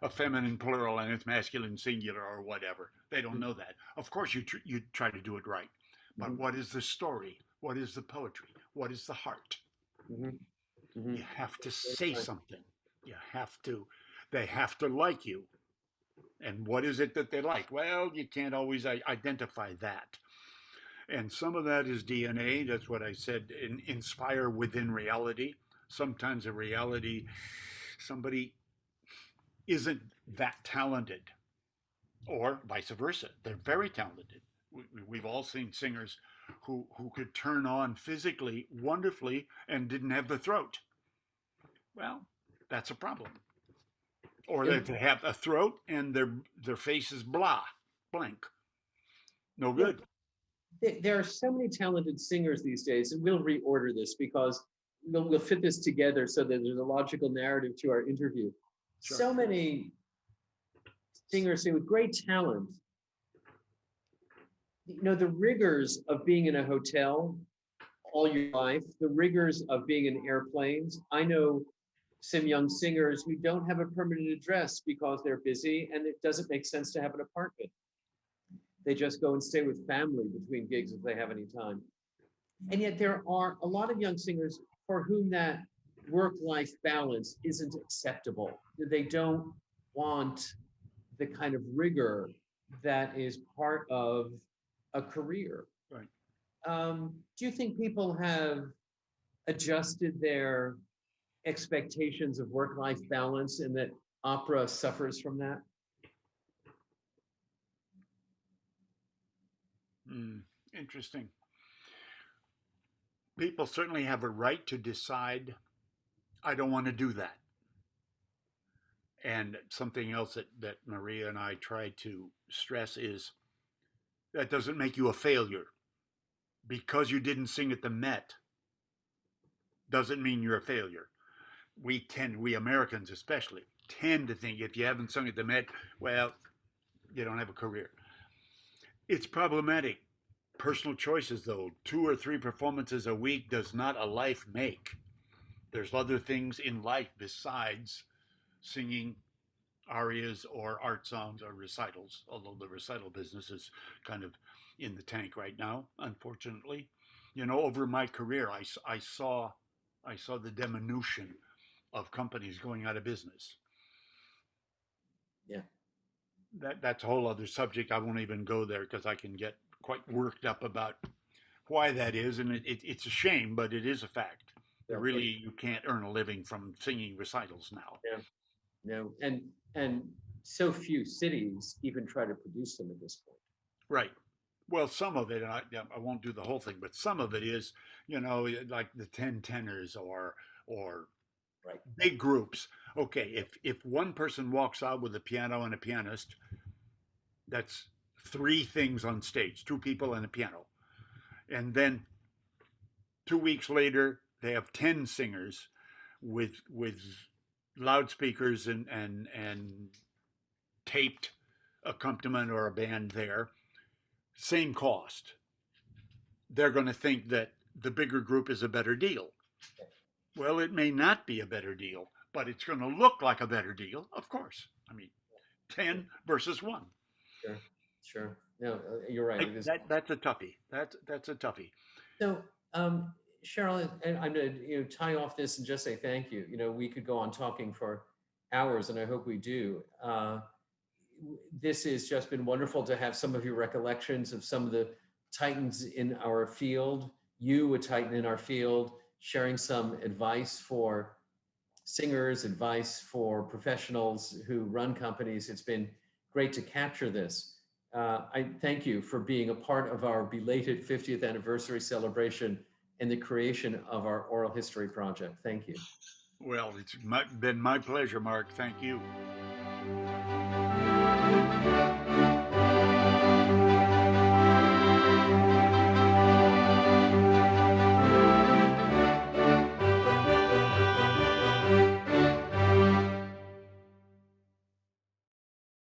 a feminine plural and it's masculine singular or whatever. They don't know that. Of course, you try to do it right. But what is the story? What is the poetry? What is the heart? Mm-hmm. Mm-hmm. You have to say something. You have to. They have to like you. And what is it that they like? Well, you can't always identify that. And some of that is DNA. That's what I said, inspire within reality. Sometimes a reality, somebody isn't that talented, or vice versa. They're very talented. We've all seen singers who could turn on physically wonderfully and didn't have the throat. Well, that's a problem. Or they have a throat and their face is blank, no good. There are so many talented singers these days, and we'll reorder this because we'll fit this together so that there's a logical narrative to our interview. Sure. So many singers with great talent. You know, the rigors of being in a hotel all your life, the rigors of being in airplanes. I know some young singers who don't have a permanent address because they're busy and it doesn't make sense to have an apartment. They just go and stay with family between gigs if they have any time. And yet there are a lot of young singers for whom that work-life balance isn't acceptable. They don't want the kind of rigor that is part of a career. Right. Do you think people have adjusted their expectations of work-life balance and that opera suffers from that? Interesting. People certainly have a right to decide, I don't want to do that. And something else that Maria and I try to stress is that doesn't make you a failure. Because you didn't sing at the Met doesn't mean you're a failure. We Americans especially, tend to think if you haven't sung at the Met, well, you don't have a career. It's problematic. Personal choices, though. 2 or 3 performances a week does not a life make. There's other things in life besides singing arias or art songs or recitals, although the recital business is kind of in the tank right now, unfortunately. You know, over my career, I saw the diminution of companies going out of business. Yeah. That's a whole other subject. I won't even go there because I can get quite worked up about why that is, and it's a shame, but it is a fact. Yeah. Really, you can't earn a living from singing recitals now. Yeah. No, and so few cities even try to produce them at this point. Right. Well, some of it, I won't do the whole thing, but some of it is, you know, like the 10 tenors or right. Big groups. Okay, if one person walks out with a piano and a pianist, that's 3 things on stage, 2 people and a piano. And then 2 weeks later, they have 10 singers with loudspeakers and taped accompaniment or a band there. Same cost. They're going to think that the bigger group is a better deal. Well, it may not be a better deal, but it's going to look like a better deal, of course. I mean, 10 versus 1. Sure. No, you're right. That's a toughie. That's a toughie. So, Sherrill, I'm going to tie off this and just say thank you. You know, we could go on talking for hours, and I hope we do. This has just been wonderful to have some of your recollections of some of the titans in our field, you, a titan in our field, sharing some advice for singers, advice for professionals who run companies. It's been great to capture this. I thank you for being a part of our belated 50th anniversary celebration and the creation of our oral history project. Thank you. Well, it's been my pleasure, Mark. Thank you.